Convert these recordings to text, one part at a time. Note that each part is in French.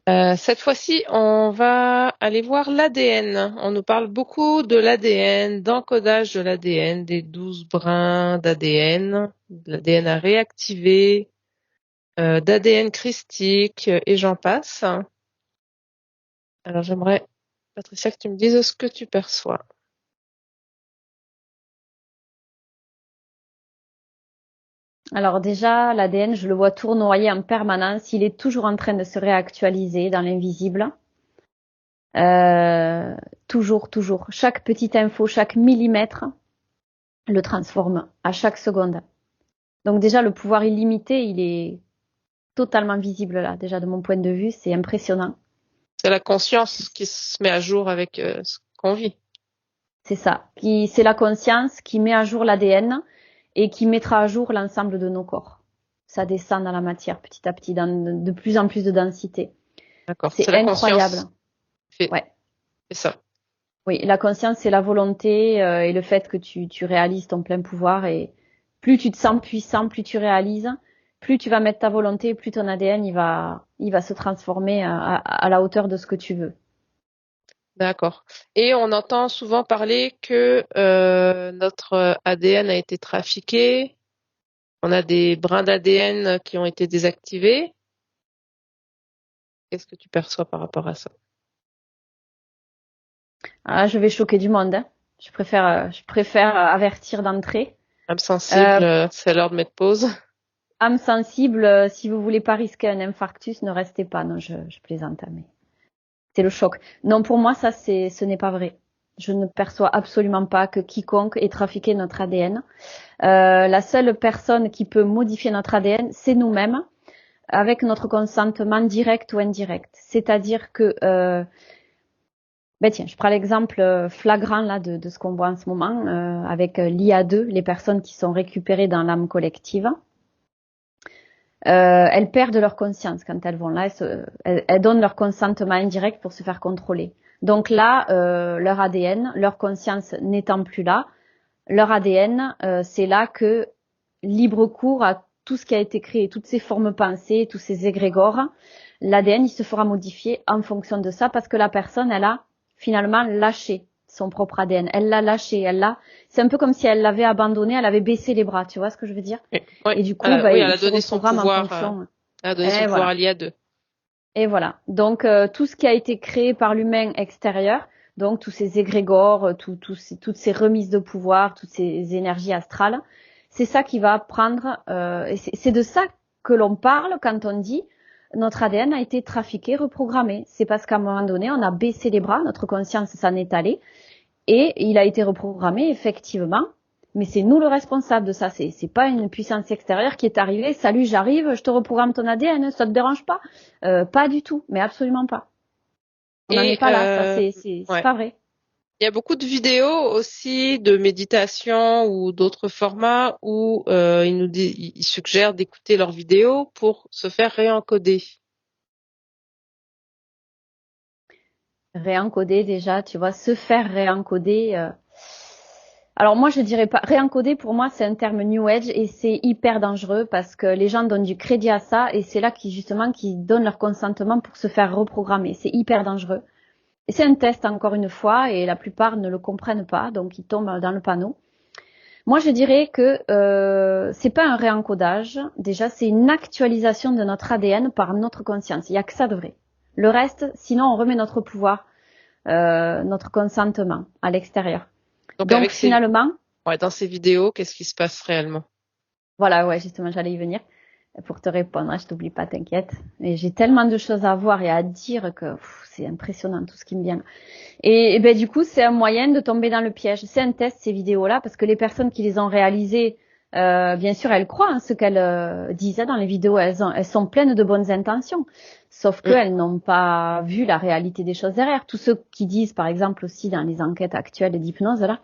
Cette fois-ci, on va aller voir l'ADN. On nous parle beaucoup de l'ADN, d'encodage de l'ADN, des 12 brins d'ADN, de l'ADN à réactiver, d'ADN christique, et j'en passe. Alors j'aimerais, Patricia, que tu me dises ce que tu perçois. Alors déjà, l'ADN, je le vois tournoyer en permanence. Il est toujours en train de se réactualiser dans l'invisible. Euh, Toujours, toujours. Chaque petite info, chaque millimètre le transforme à chaque seconde. Donc déjà, le pouvoir illimité, il est totalement visible là. Déjà, de mon point de vue, c'est impressionnant. C'est la conscience qui se met à jour avec ce qu'on vit. C'est ça. C'est la conscience qui met à jour l'ADN et qui mettra à jour l'ensemble de nos corps. Ça descend dans la matière petit à petit, dans de plus en plus de densité. D'accord. C'est C'est la incroyable. conscience qui fait, Ouais. fait ça. Oui, la conscience, c'est la volonté et le fait que tu réalises ton plein pouvoir. Et plus tu te sens puissant, plus tu réalises, plus tu vas mettre ta volonté, plus ton ADN il va se transformer à la hauteur de ce que tu veux. D'accord. Et on entend souvent parler que notre ADN a été trafiqué. On a des brins d'ADN qui ont été désactivés. Qu'est-ce que tu perçois par rapport à ça? Ah, je vais choquer du monde, hein. Je préfère avertir d'entrée. Âme sensible, Euh, c'est l'heure de mettre pause. Âme sensible, si vous voulez pas risquer un infarctus, ne restez pas. Non, je plaisante, hein, mais c'est le choc. Non, pour moi, ce n'est pas vrai. Je ne perçois absolument pas que quiconque ait trafiqué notre ADN. La seule personne qui peut modifier notre ADN, c'est nous-mêmes, avec notre consentement direct ou indirect. C'est-à-dire que, ben tiens, je prends l'exemple flagrant là de ce qu'on voit en ce moment avec l'IA2, les personnes qui sont récupérées dans l'âme collective. Elles perdent leur conscience quand elles vont là, elles donnent leur consentement indirect pour se faire contrôler. Donc là, leur ADN, leur conscience n'étant plus là, leur ADN, c'est là que libre cours à tout ce qui a été créé, toutes ces formes pensées, tous ces égrégores. L'ADN, il se fera modifier en fonction de ça parce que la personne, elle a finalement lâché son propre ADN. Elle l'a lâché, c'est un peu comme si elle l'avait abandonné, elle avait baissé les bras, tu vois ce que je veux dire? Oui, Et du coup, oui, elle il a se donné son reprogramme en pouvoir, fonction. elle a donné son Et pouvoir voilà. à l'IA2. Et voilà. Donc tout ce qui a été créé par l'humain extérieur, donc tous ces égrégores, toutes ces remises de pouvoir, toutes ces énergies astrales, c'est ça qui va prendre. Et c'est de ça que l'on parle quand on dit notre ADN a été trafiqué, reprogrammé. C'est parce qu'à un moment donné, on a baissé les bras, notre conscience s'en est allée, et il a été reprogrammé effectivement. Mais c'est nous le responsable de ça. C'est pas une puissance extérieure qui est arrivée. Salut, j'arrive, je te reprogramme ton ADN, ça te dérange pas? Pas du tout, mais absolument pas. On n'en est Et pas là. Ça, c'est ouais. pas vrai. Il y a beaucoup de vidéos aussi de méditation ou d'autres formats où ils suggèrent d'écouter leurs vidéos pour se faire réencoder. Réencoder déjà, tu vois, se faire réencoder. Alors moi, je dirais pas réencoder. Pour moi, c'est un terme New Age et c'est hyper dangereux parce que les gens donnent du crédit à ça et c'est là qui justement qui donnent leur consentement pour se faire reprogrammer. C'est hyper dangereux. Et c'est un test encore une fois et la plupart ne le comprennent pas, donc ils tombent dans le panneau. Moi, je dirais que c'est pas un réencodage. Déjà, c'est une actualisation de notre ADN par notre conscience. Il y a que ça de vrai. Le reste, sinon, on remet notre pouvoir, notre consentement à l'extérieur. Donc Donc finalement, dans ces vidéos, qu'est-ce qui se passe réellement? voilà, ouais, justement, j'allais y venir pour te répondre. Je t'oublie pas, t'inquiète. Et j'ai tellement de choses à voir et à dire que c'est impressionnant tout ce qui me vient. Et ben du coup, c'est un moyen de tomber dans le piège. C'est un test ces vidéos-là parce que les personnes qui les ont réalisées, bien sûr, elles croient hein, ce qu'elles disaient dans les vidéos. Elles sont pleines de bonnes intentions, sauf Mm. qu'elles n'ont pas vu la réalité des choses derrière. Tous ceux qui disent, par exemple, aussi dans les enquêtes actuelles d'hypnose là,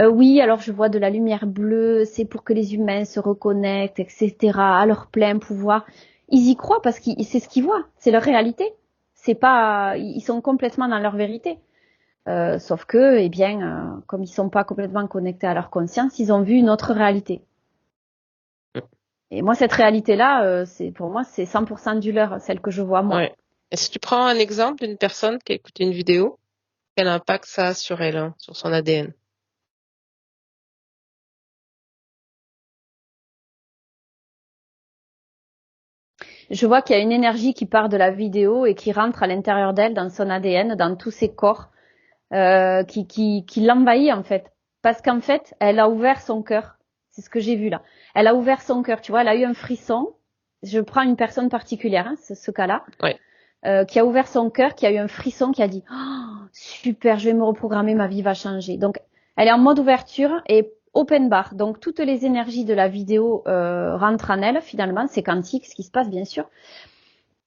oui, alors je vois de la lumière bleue, c'est pour que les humains se reconnectent, etc. à leur plein pouvoir. Ils y croient parce que c'est ce qu'ils voient, c'est leur réalité. C'est pas, ils sont complètement dans leur vérité. Sauf que, eh bien, comme ils sont pas complètement connectés à leur conscience, ils ont vu une autre réalité. Et moi, cette réalité-là, pour moi, c'est 100% du leur, celle que je vois moi. Ouais. Et si tu prends un exemple d'une personne qui a écouté une vidéo, quel impact ça a sur elle, hein, sur son ADN? Je vois qu'il y a une énergie qui part de la vidéo et qui rentre à l'intérieur d'elle, dans son ADN, dans tous ses corps, qui l'envahit en fait. Parce qu'en fait, elle a ouvert son cœur. C'est ce que j'ai vu là. Elle a ouvert son cœur, tu vois, elle a eu un frisson. Je prends une personne particulière, hein, ce cas-là, Ouais. qui a ouvert son cœur, qui a eu un frisson, qui a dit oh, super, je vais me reprogrammer, ma vie va changer. Donc, elle est en mode ouverture et open bar. Donc, toutes les énergies de la vidéo rentrent en elle, finalement. C'est quantique, ce qui se passe, bien sûr.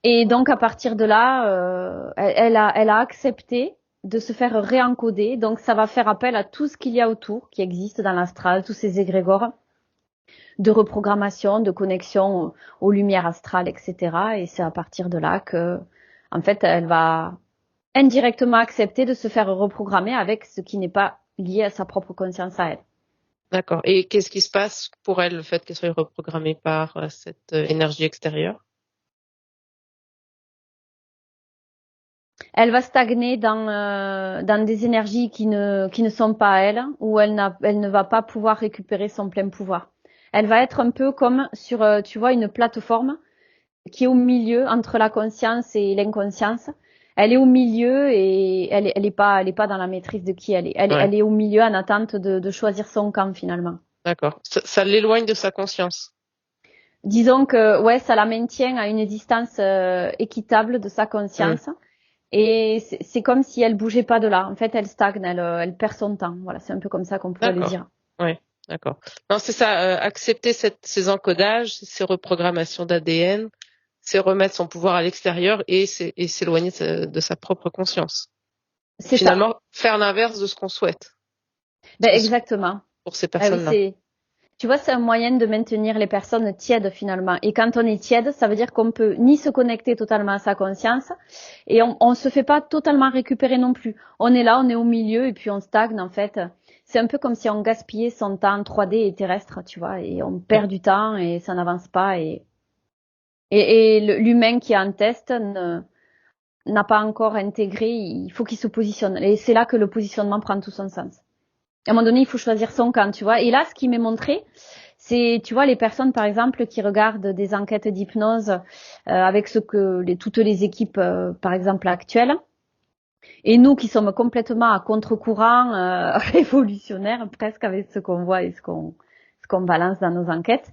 Et donc, à partir de là, elle a accepté de se faire réencoder. Donc, ça va faire appel à tout ce qu'il y a autour, qui existe dans l'astral, tous ces égrégores de reprogrammation, de connexion aux lumières astrales, etc. Et c'est à partir de là que, en fait, elle va indirectement accepter de se faire reprogrammer avec ce qui n'est pas lié à sa propre conscience à elle. D'accord. Et qu'est-ce qui se passe pour elle, le fait qu'elle soit reprogrammée par cette énergie extérieure? Elle va stagner dans des énergies qui ne sont pas à elle, où elle ne va pas pouvoir récupérer son plein pouvoir. Elle va être un peu comme sur, tu vois, une plateforme qui est au milieu entre la conscience et l'inconscience. Elle est au milieu et elle est pas dans la maîtrise de qui elle est. Ouais. Elle est au milieu en attente de choisir son camp finalement. D'accord. Ça l'éloigne de sa conscience. Disons que ouais, ça la maintient à une distance équitable de sa conscience. Et c'est comme si elle bougeait pas de là. En fait, elle stagne, elle perd son temps. Voilà, c'est un peu comme ça qu'on pourrait le dire. Ouais, d'accord. Non, c'est ça, accepter ces encodages, ces reprogrammations d'ADN, c'est remettre son pouvoir à l'extérieur et s'éloigner de sa propre conscience. C'est Finalement, ça. faire l'inverse de ce qu'on souhaite. Ben, exactement. Pour ces Ah oui, personnes-là. tu vois, c'est un moyen de maintenir les personnes tièdes finalement. Et quand on est tiède, ça veut dire qu'on peut ni se connecter totalement à sa conscience et on se fait pas totalement récupérer non plus. On est là, on est au milieu et puis on stagne en fait. C'est un peu comme si on gaspillait son temps 3D et terrestre, tu vois, et on perd du temps et ça n'avance pas et l'humain qui est en test n'a pas encore intégré, il faut qu'il se positionne. Et c'est là que le positionnement prend tout son sens. À un moment donné, il faut choisir son camp, tu vois. Et là, ce qui m'est montré, c'est, tu vois, les personnes, par exemple, qui regardent des enquêtes d'hypnose avec toutes les équipes, par exemple, actuelles, et nous qui sommes complètement à contre-courant, révolutionnaires, presque avec ce qu'on voit et ce qu'on balance dans nos enquêtes.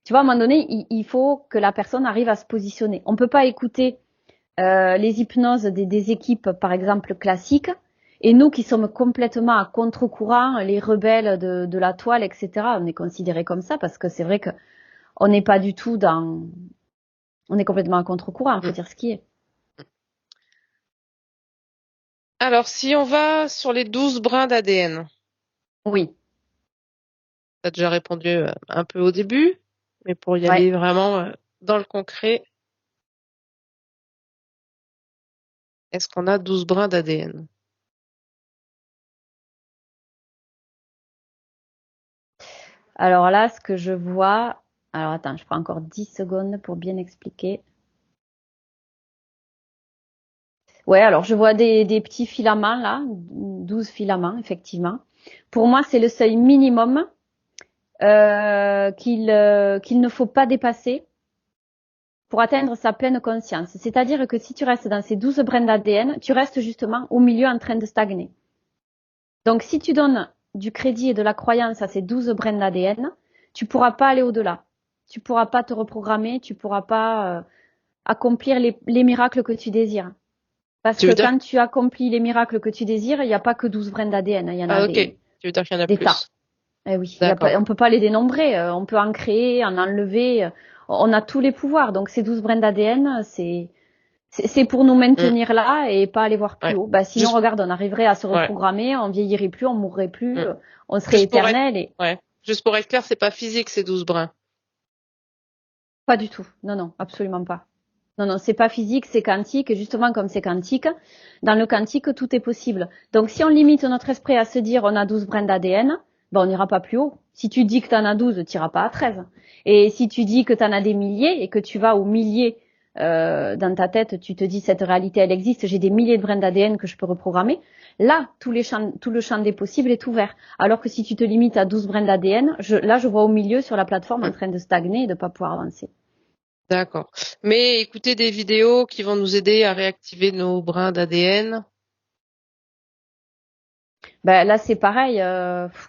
Tu vois, à un moment donné, il faut que la personne arrive à se positionner. On peut pas écouter les hypnoses des équipes, par exemple, classiques, et nous qui sommes complètement à contre-courant, les rebelles de la toile, etc., on est considérés comme ça parce que c'est vrai que on n'est pas du tout on est complètement à contre-courant, il faut dire ce qui est. Alors, si on va sur les 12 brins d'ADN, Oui. tu as déjà répondu un peu au début, mais pour y Ouais. aller vraiment dans le concret, est-ce qu'on a 12 brins d'ADN? Alors là, ce que je vois, alors attends, je prends encore 10 secondes pour bien expliquer. Ouais, alors je vois des petits filaments là, 12 filaments, effectivement. Pour moi, c'est le seuil minimum qu'il ne faut pas dépasser pour atteindre sa pleine conscience. C'est-à-dire que si tu restes dans ces 12 brins d'ADN, tu restes justement au milieu en train de stagner. Donc si tu donnes du crédit et de la croyance à ces 12 brins d'ADN, tu pourras pas aller au-delà. Tu pourras pas te reprogrammer, tu pourras pas accomplir les miracles que tu désires. Parce Tu que veux dire? quand tu accomplis les miracles que tu désires, il n'y a pas que 12 brins d'ADN, il y en a Ah, ok. Tu veux dire qu'il y en a des tas. plus. Eh oui, D'accord. on peut pas les dénombrer, on peut en créer, en enlever, on a tous les pouvoirs. Donc ces 12 brins d'ADN, c'est pour nous maintenir là et pas aller voir plus haut. Bah sinon Juste... regarde, on arriverait à se Ouais. reprogrammer, on vieillirait plus, on mourrait plus, on serait Juste éternel Juste pour être clair, c'est pas physique ces 12 brins. Pas du tout. Non, non, absolument pas. Non, non, c'est pas physique, c'est quantique. Et justement, comme c'est quantique, dans le quantique, tout est possible. Donc, si on limite notre esprit à se dire on a 12 brins d'ADN, ben, on n'ira pas plus haut. Si tu dis que tu en as 12, tu n'iras pas à 13. Et si tu dis que tu en as des milliers et que tu vas aux milliers dans ta tête, tu te dis cette réalité, elle existe, j'ai des milliers de brins d'ADN que je peux reprogrammer. Là, tout le champ des possibles est ouvert. Alors que si tu te limites à 12 brins d'ADN, là, je vois au milieu sur la plateforme en train de stagner et de pas pouvoir avancer. D'accord. Mais écouter des vidéos qui vont nous aider à réactiver nos brins d'ADN. Ben là, c'est pareil.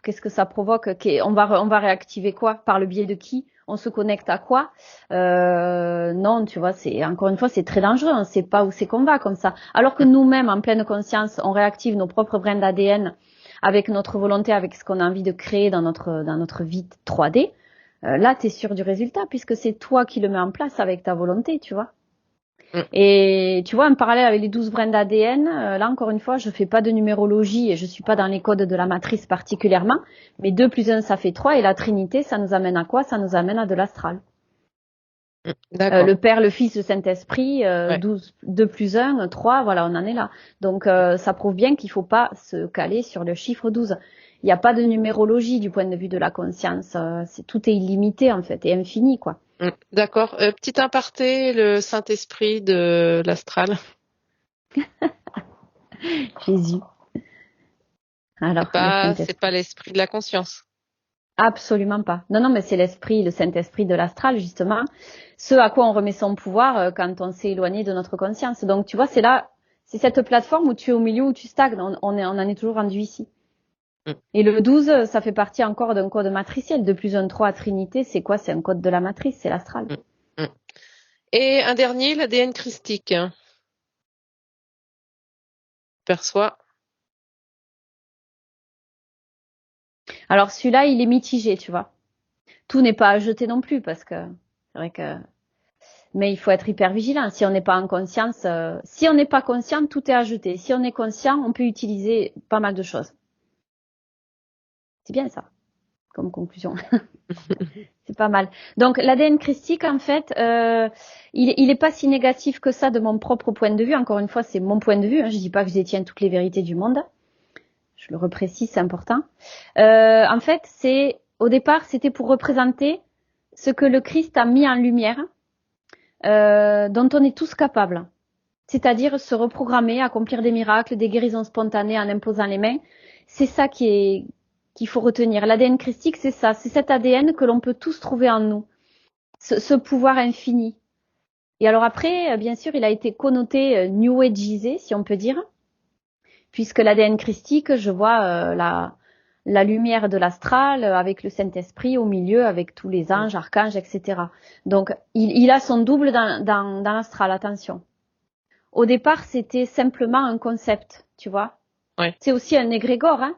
Qu'est-ce que ça provoque? On va réactiver quoi? Par le biais de qui? On se connecte à quoi? Non, tu vois, c'est encore une fois, c'est très dangereux. On ne sait pas où c'est qu'on va comme ça. Alors que nous-mêmes, en pleine conscience, on réactive nos propres brins d'ADN avec notre volonté, avec ce qu'on a envie de créer dans notre vie 3D. Là, tu es sûr du résultat puisque c'est toi qui le mets en place avec ta volonté, tu vois. Mm. Et tu vois, en parallèle avec les 12 brins d'ADN, là encore une fois, je fais pas de numérologie et je suis pas dans les codes de la matrice particulièrement, mais 2 plus 1 ça fait 3 et la Trinité, ça nous amène à quoi? Ça nous amène à de l'astral. D'accord. Le Père, le Fils, le Saint-Esprit, Ouais. 12, 2 plus 1, 3, voilà, on en est là. Donc ça prouve bien qu'il faut pas se caler sur le chiffre 12. Il n'y a pas de numérologie du point de vue de la conscience, tout est illimité en fait et infini quoi. D'accord. Petit aparté, le Saint-Esprit de l'astral. Jésus. Alors, le C'est pas Saint-Esprit. l'esprit de la conscience. Absolument pas. Non, non, mais c'est l'esprit, le Saint-Esprit de l'astral, justement. Ce à quoi on remet son pouvoir quand on s'est éloigné de notre conscience. Donc, tu vois, c'est là, c'est cette plateforme où tu es au milieu, où tu stagnes. On en est toujours rendu ici. Mm. Et le 12, ça fait partie encore d'un code matriciel. 2 plus 1, 3 à Trinité, c'est quoi? C'est un code de la matrice, c'est l'astral. Mm. Mm. Et un dernier, l'ADN christique. Perçoit. Alors, celui-là, il est mitigé, tu vois. Tout n'est pas à jeter non plus, parce que c'est vrai que mais il faut être hyper vigilant. Si on n'est pas en conscience, si on n'est pas conscient, tout est à jeter. Si on est conscient, on peut utiliser pas mal de choses. C'est bien ça, comme conclusion. C'est pas mal. Donc l'ADN christique, en fait, il est pas si négatif que ça de mon propre point de vue. Encore une fois, c'est mon point de vue. Hein. Je dis pas que je détiens toutes les vérités du monde. Je le reprécise, c'est important. En fait, au départ, c'était pour représenter ce que le Christ a mis en lumière, dont on est tous capables. C'est-à-dire se reprogrammer, accomplir des miracles, des guérisons spontanées en imposant les mains. C'est ça qu'il faut retenir. L'ADN christique, c'est ça. C'est cet ADN que l'on peut tous trouver en nous. Ce pouvoir infini. Et alors après, bien sûr, il a été connoté New Ageisé, si on peut dire, puisque l'ADN christique, je vois la lumière de l'astral avec le Saint-Esprit au milieu, avec tous les anges, archanges, etc. Donc, il a son double dans l'astral, attention. Au départ, c'était simplement un concept, tu vois. Ouais. C'est aussi un égrégore, hein,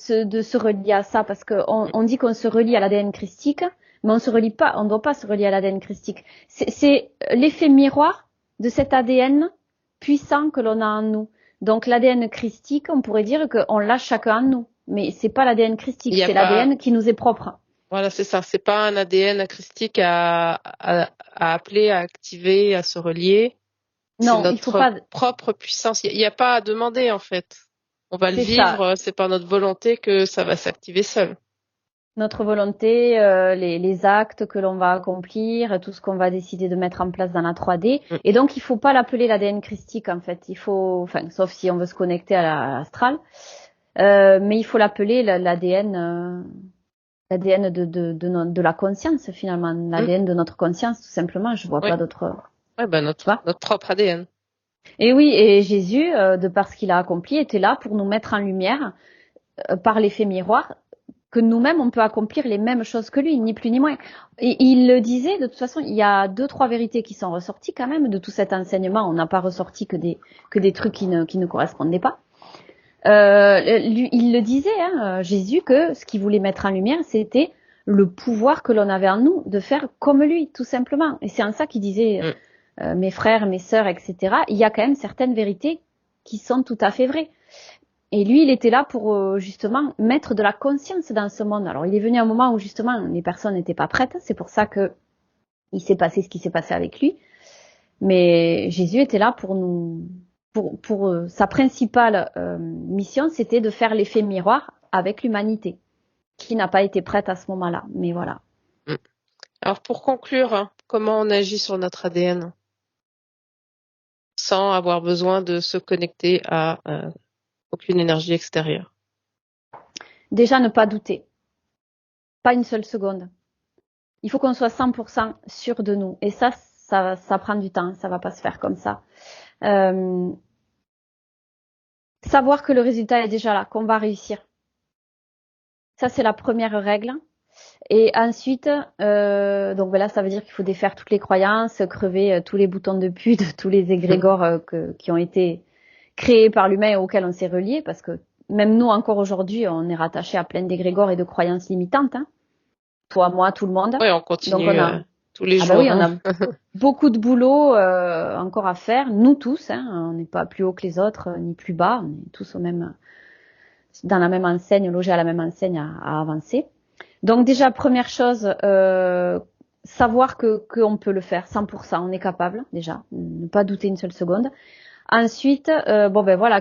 de se relier à ça, parce qu'on dit qu'on se relie à l'ADN christique, mais on se relie pas, on ne doit pas se relier à l'ADN christique. C'est l'effet miroir de cet ADN puissant que l'on a en nous. Donc l'ADN christique, on pourrait dire qu'on l'a chacun en nous, mais c'est pas l'ADN christique, c'est l'ADN qui nous est propre. Voilà, c'est ça. C'est pas un ADN christique à appeler, à activer, à se relier. C'est Non, il faut notre pas. propre puissance. Il n'y a pas à demander, en fait. On va le C'est ça. vivre, c'est par notre volonté que ça va s'activer seul. Notre volonté, les actes que l'on va accomplir, tout ce qu'on va décider de mettre en place dans la 3D. Mm. Et donc, il faut pas l'appeler l'ADN christique, en fait. Il faut, enfin, sauf si on veut se connecter à l'astral. Mais il faut l'appeler l'ADN de la conscience, finalement. L'ADN de notre conscience, tout simplement. Je vois Oui. pas d'autre. Ouais, ben notre propre ADN. Et oui, et Jésus, de par ce qu'il a accompli, était là pour nous mettre en lumière, par l'effet miroir, que nous-mêmes, on peut accomplir les mêmes choses que lui, ni plus ni moins. Et il le disait, de toute façon, il y a 2-3 vérités qui sont ressorties quand même de tout cet enseignement. On n'a pas ressorti que des trucs qui ne correspondaient pas. Il le disait, hein, Jésus, que ce qu'il voulait mettre en lumière, c'était le pouvoir que l'on avait en nous de faire comme lui, tout simplement. Et c'est en ça qu'il disait, mes frères, mes sœurs, etc. Il y a quand même certaines vérités qui sont tout à fait vraies. Et lui, il était là pour justement mettre de la conscience dans ce monde. Alors, il est venu à un moment où justement les personnes n'étaient pas prêtes. C'est pour ça que il s'est passé ce qui s'est passé avec lui. Mais Jésus était là pour nous, pour sa principale mission, c'était de faire l'effet miroir avec l'humanité, qui n'a pas été prête à ce moment-là. Mais voilà. Alors pour conclure, comment on agit sur notre ADN? sans avoir besoin de se connecter à aucune énergie extérieure. Déjà, ne pas douter. Pas une seule seconde. Il faut qu'on soit 100% sûr de nous. Et ça prend du temps. Ça va pas se faire comme ça. Savoir que le résultat est déjà là, qu'on va réussir. Ça, c'est la première règle. Et ensuite, donc là, ça veut dire qu'il faut défaire toutes les croyances, crever tous les boutons de pute, tous les égrégores qui ont été créés par l'humain et auxquels on s'est relié, parce que même nous, encore aujourd'hui, on est rattaché à plein d'égrégores et de croyances limitantes. Hein. Toi, moi, tout le monde. Oui, on continue Donc on a, tous les ah jours. bah oui, on a beaucoup de boulot encore à faire. Nous tous, hein, on n'est pas plus haut que les autres, ni plus bas. On est tous dans la même enseigne, logés à la même enseigne à avancer. Donc déjà, première chose, savoir qu'on peut le faire 100%, on est capable déjà, ne pas douter une seule seconde. Ensuite,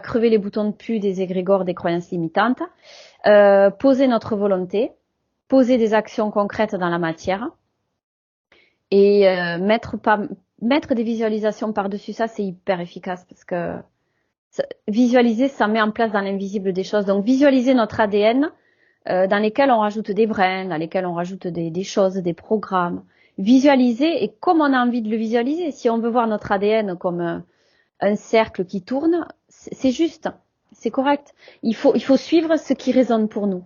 crever les boutons de pu des égrégores, des croyances limitantes, poser notre volonté, poser des actions concrètes dans la matière et mettre des visualisations par-dessus ça, c'est hyper efficace parce que visualiser, ça met en place dans l'invisible des choses. Donc visualiser notre ADN dans lesquels on rajoute des brins, dans lesquels on rajoute des choses, des programmes. Visualiser et comme on a envie de le visualiser. Si on veut voir notre ADN comme un cercle qui tourne, c'est juste, c'est correct. Il faut suivre ce qui résonne pour nous.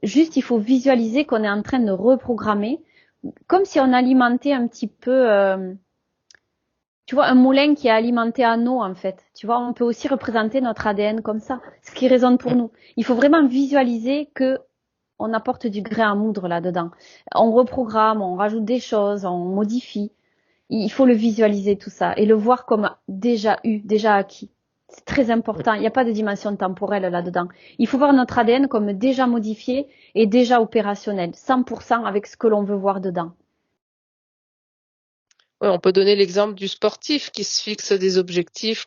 Juste, il faut visualiser qu'on est en train de reprogrammer, comme si on alimentait un petit peu, tu vois, un moulin qui est alimenté en eau en fait. Tu vois, on peut aussi représenter notre ADN comme ça, ce qui résonne pour nous. Il faut vraiment visualiser que on apporte du grain à moudre là-dedans. On reprogramme, on rajoute des choses, on modifie. Il faut le visualiser tout ça et le voir comme déjà eu, déjà acquis. C'est très important. Il n'y a pas de dimension temporelle là-dedans. Il faut voir notre ADN comme déjà modifié et déjà opérationnel, 100% avec ce que l'on veut voir dedans. Oui, on peut donner l'exemple du sportif qui se fixe des objectifs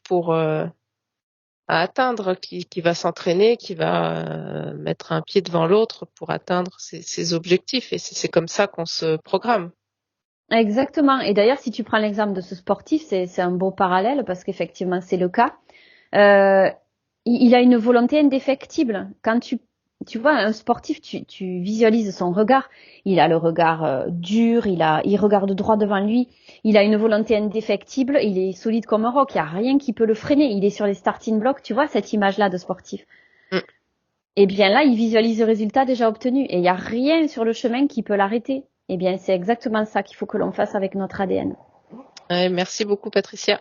à atteindre, qui va s'entraîner, qui va mettre un pied devant l'autre pour atteindre ses objectifs. Et c'est comme ça qu'on se programme. Exactement. Et d'ailleurs, si tu prends l'exemple de ce sportif, c'est un beau parallèle parce qu'effectivement, c'est le cas. Il a une volonté indéfectible. Quand tu vois un sportif, tu visualises son regard. Il a le regard dur, il regarde droit devant lui. Il a une volonté indéfectible. Il est solide comme un roc. Il y a rien qui peut le freiner. Il est sur les starting blocks. Tu vois cette image-là de sportif. Et bien là, il visualise le résultat déjà obtenu. Et il y a rien sur le chemin qui peut l'arrêter. Eh bien, c'est exactement ça qu'il faut que l'on fasse avec notre ADN. Ouais, merci beaucoup, Patricia.